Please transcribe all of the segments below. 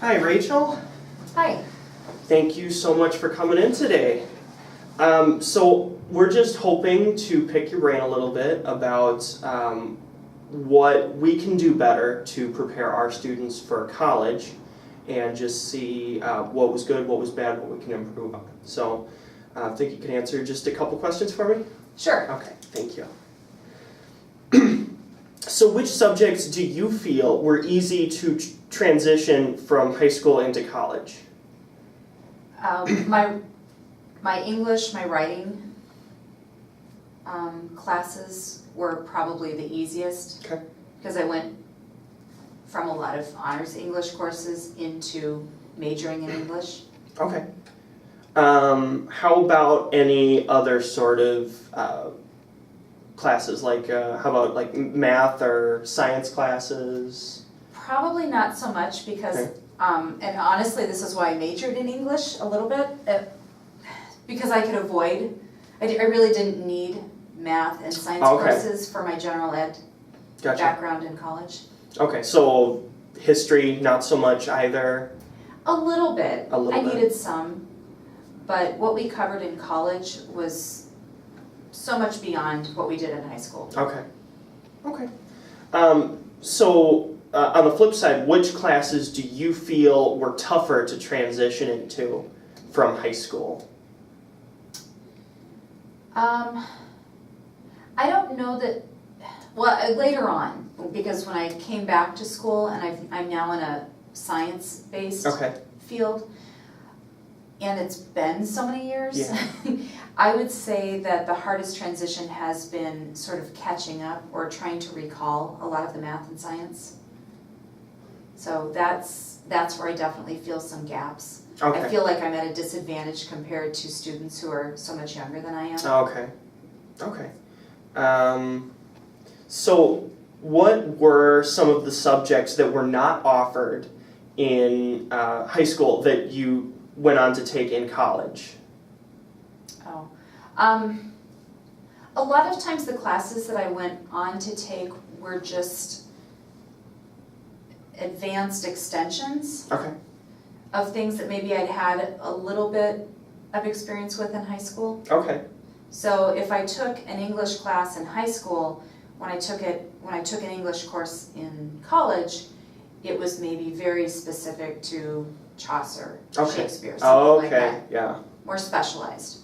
Hi, Rachel. Hi. Thank you so much for coming in today. So we're just hoping to pick your brain a little bit about what we can do better to prepare our students for college and just see what was good, what was bad, what we can improve on. So I think you can answer just a couple questions for me? Sure. Okay, thank you. So which subjects do you feel were easy to transition from high school into college? My English, my writing classes were probably the easiest. Okay. Because I went from a lot of honors English courses into majoring in English. Okay. How about any other sort of classes, like how about like math or science classes? Probably not so much because, Okay. and honestly this is why I majored in English a little bit, because I could avoid, I really didn't need math and science courses for my general ed background in college. Okay, so history, not so much either? A little bit. A little bit. I needed some, but what we covered in college was so much beyond what we did in high school. Okay. Okay. So on the flip side, which classes do you feel were tougher to transition into from high school? I don't know that, well, later on, because when I came back to school and I'm now in a science-based field, and it's been so many years, Yeah. I would say that the hardest transition has been sort of catching up or trying to recall a lot of the math and science. So that's where I definitely feel some gaps. Okay. I feel like I'm at a disadvantage compared to students who are so much younger than I am. Okay. Okay. So what were some of the subjects that were not offered in high school that you went on to take in college? A lot of times the classes that I went on to take were just advanced extensions of things that maybe I'd had a little bit of experience with in high school. Okay. So if I took an English class in high school, when I took an English course in college, it was maybe very specific to Chaucer, Shakespeare, something like that. Yeah. More specialized.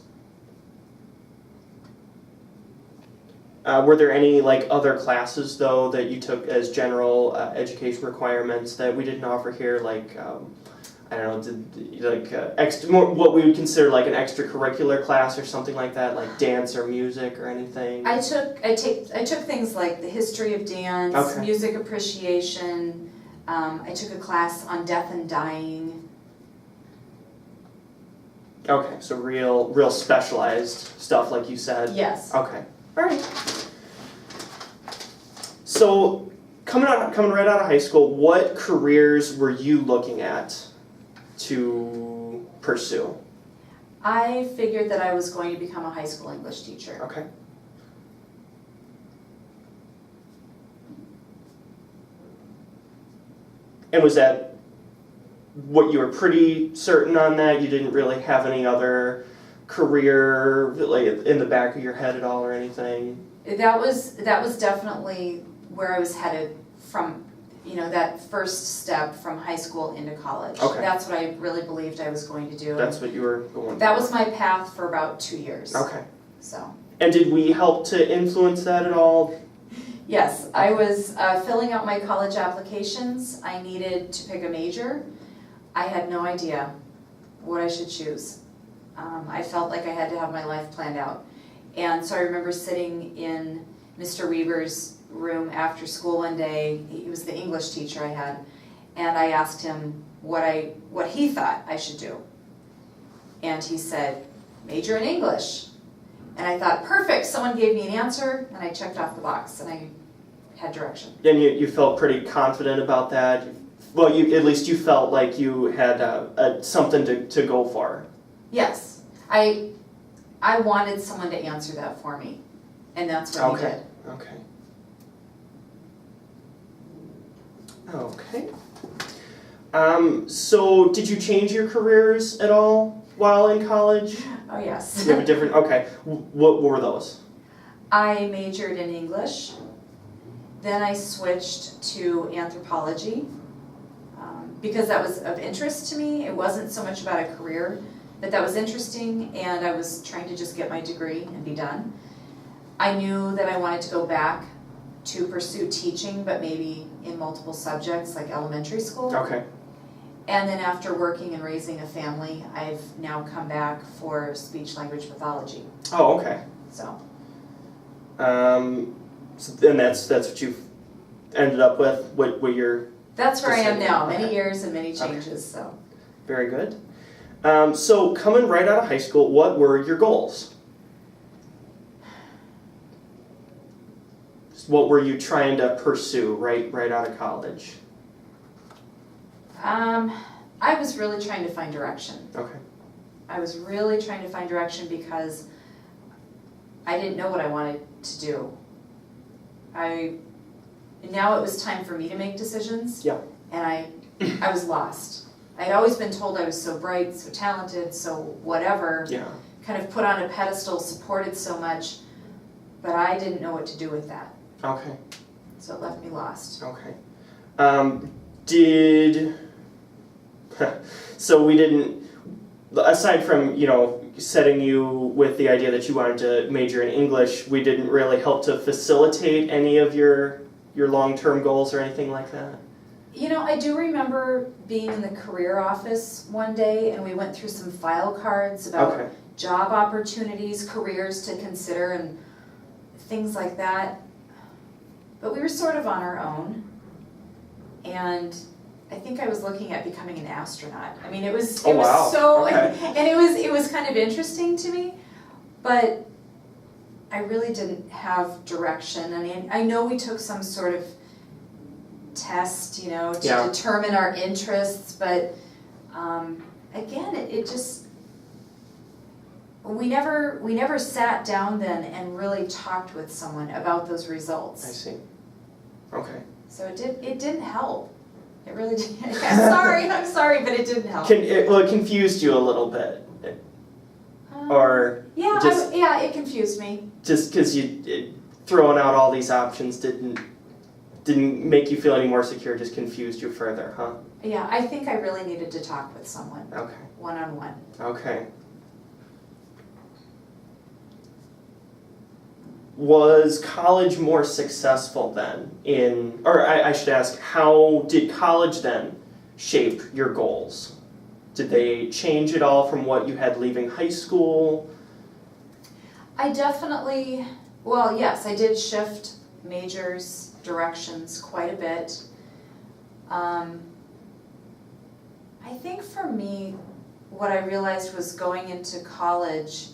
Were there any like other classes though that you took as general education requirements that we didn't offer here? Like I don't know, more what we would consider like an extracurricular class or something like that, like dance or music or anything? I took things like the history of dance, music appreciation. I took a class on death and dying. Okay, so real specialized stuff, like you said. Yes. Okay. All right. So, coming right out of high school, what careers were you looking at to pursue? I figured that I was going to become a high school English teacher. Okay. And was that what you were pretty certain on that? You didn't really have any other career like in the back of your head at all or anything? That was definitely where I was headed from, that first step from high school into college. Okay. That's what I really believed I was going to do. That's what you were going for. That was my path for about 2 years. Okay. So. And did we help to influence that at all? Yes, I was filling out my college applications. I needed to pick a major. I had no idea what I should choose. I felt like I had to have my life planned out. And so I remember sitting in Mr. Weber's room after school one day. He was the English teacher I had. And I asked him what he thought I should do. And he said, major in English. And I thought, perfect, someone gave me an answer, and I checked off the box, and I had direction. And you felt pretty confident about that? Well, at least you felt like you had something to go for. Yes. I wanted someone to answer that for me, and that's what he did. Okay. Okay. So did you change your careers at all while in college? Oh, yes. You have a different, okay. What were those? I majored in English, then I switched to anthropology because that was of interest to me. It wasn't so much about a career, but that was interesting, and I was trying to just get my degree and be done. I knew that I wanted to go back to pursue teaching, but maybe in multiple subjects like elementary school. Okay. And then after working and raising a family, I've now come back for speech language pathology. Oh, okay. So So then that's what you've ended up with. What you're that's where I am now. Okay. Many years and many changes. So very good. So coming right out of high school, what were your goals? What were you trying to pursue right out of college? I was really trying to find direction. Okay. I was really trying to find direction because I didn't know what I wanted to do. Now it was time for me to make decisions. Yeah. And I was lost. I'd always been told I was so bright, so talented, so whatever. Yeah. Kind of put on a pedestal, supported so much, but I didn't know what to do with that. Okay. So it left me lost. Okay. So we didn't, aside from, setting you with the idea that you wanted to major in English, we didn't really help to facilitate any of your long-term goals or anything like that? I do remember being in the career office one day and we went through some file cards about Okay. job opportunities, careers to consider and things like that. But we were sort of on our own. And I think I was looking at becoming an astronaut. I mean, it was wow. so, Okay. and it was kind of interesting to me, but I really didn't have direction. I mean, I know we took some sort of test, to Yeah. determine our interests, but again, it just, we never sat down then and really talked with someone about those I results. see. Okay. So it didn't help. It really didn't. I'm sorry, but it didn't help. It confused you a little bit, or Yeah, just- it confused me. just because throwing out all these options didn't make you feel any more secure, just confused you further, huh? Yeah, I think I really needed to talk with someone, Okay. one-on-one. Okay. Was college more successful then or I should ask, how did college then shape your goals? Did they change at all from what you had leaving high school? I definitely, well, yes, I did shift majors, directions quite a bit. I think for me, what I realized was going into college,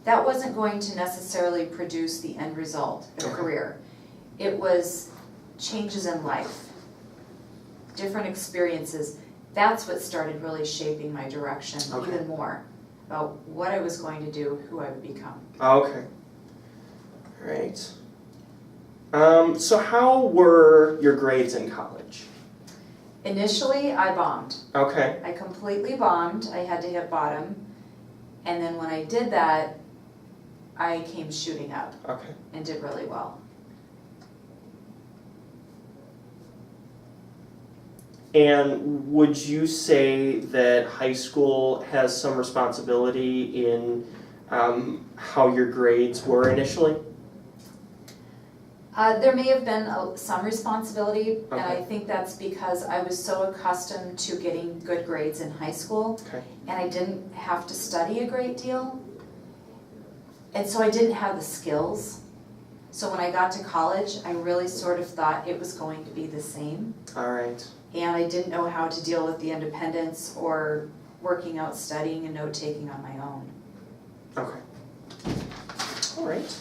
that wasn't going to necessarily produce the end result, a Okay. career. It was changes in life, different experiences. That's what started really shaping my direction Okay. even more about what I was going to do, who I would become. Okay. Right. So how were your grades in college? Initially, I bombed. Okay. I completely bombed. I had to hit bottom. And then when I did that, I came shooting up Okay. and did really well. And would you say that high school has some responsibility in how your grades were initially? There may have been some responsibility, and Okay. I think that's because I was so accustomed to getting good grades in high school, Okay. and I didn't have to study a great deal. And so I didn't have the skills. So when I got to college, I really sort of thought it was going to be the same. All right. And I didn't know how to deal with the independence or working out, studying, and note-taking on my own. Okay. All right.